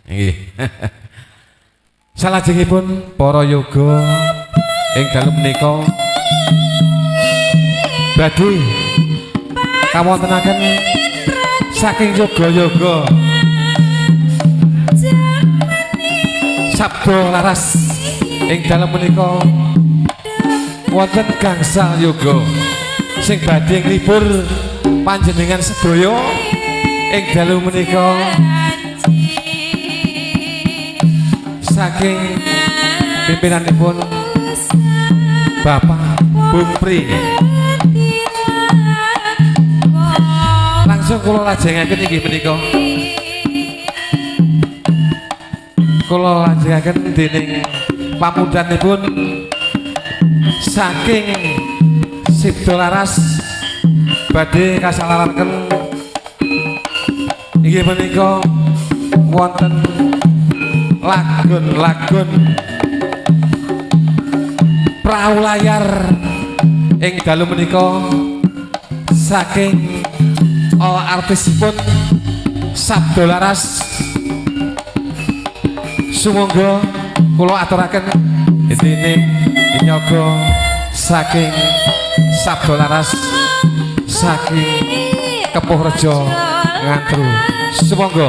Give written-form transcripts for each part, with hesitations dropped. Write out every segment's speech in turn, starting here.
Nggih. Salajengipun para yoga ing dalem menika badhe kawontenaken saking yoga-yoga sabda laras ing dalem menika wonten gangsal yoga sing badhe nglibur panjenengan sedaya ing dalu menika saking pimpinanipun Bapak Bung Pri. Langsung kula lajengaken inggih menika. Kula lajengaken dening pamudanipun saking Sibda Laras badhe kasalaraken inggih menika wonten lagun-lagun prau layar ing dalu menika saking artisipun Sabda Laras. Sumangga kula aturaken dene nyaga saking Sabda Laras saking Kepuh Rejo Ngantru. Sumangga.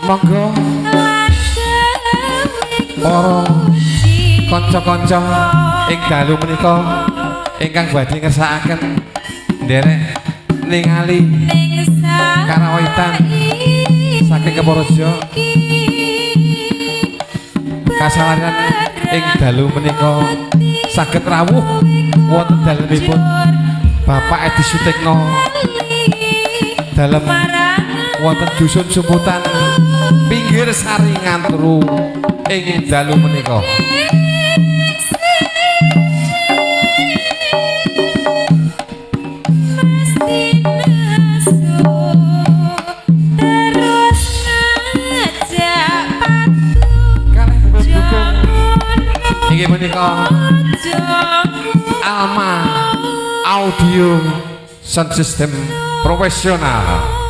Monggo para kanca-kanca ing dalu menika ingkang badhe ngersakaken nderek ningali karawitan saking Keporejo kasalaran ing dalu menika saged rawuh wonten dalemipun Bapak Edi Sutikno dalem wonten dusun Sumputan pinggir Sari Ngantru ing dalu menika. Inggih menika Alma Audio Sound System Profesional.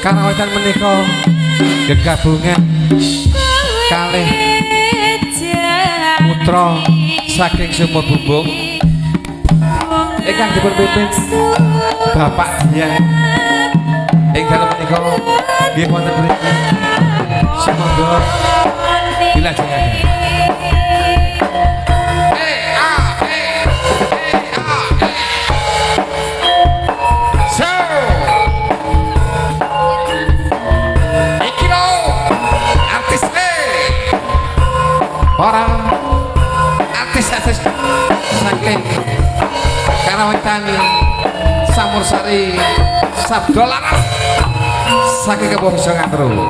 Karawitan menika gegabungan kalih putra saking Sumur Bumbung ingkang dipunpimpin Bapak Dian ing dalem menika nggih wonten mriki sumangga dilajengaken. Para artis-artis saking karawitan Samursari Sabda Laras saking Keporejo Ngantru.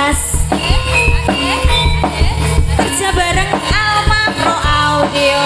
Mas kerja bareng Alma Pro Audio.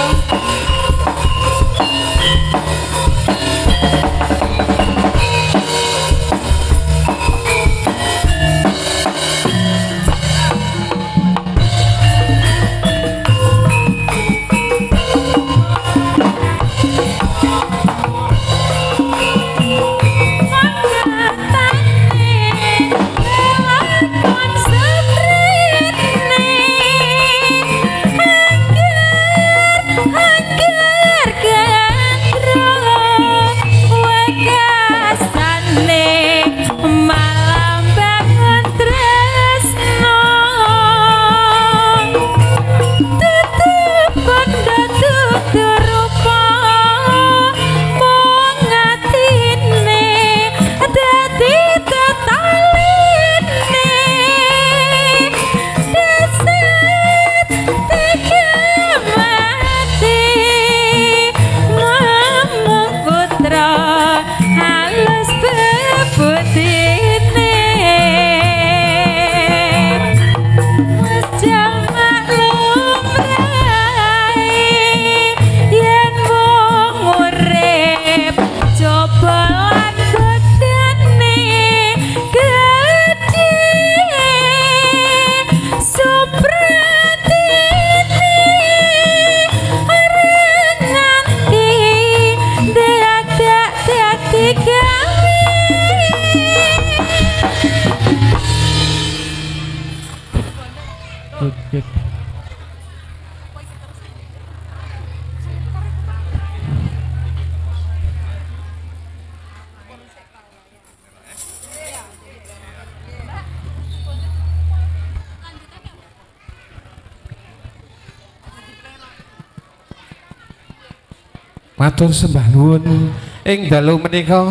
Matur sembah nuwun ing dalu menika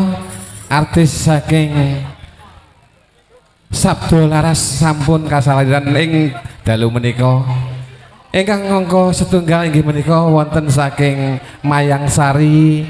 artis saking Sabdo Laras sampun kasaladiran ing dalu menika. Ingkang angka setunggal inggih menika wonten saking Mayang Sari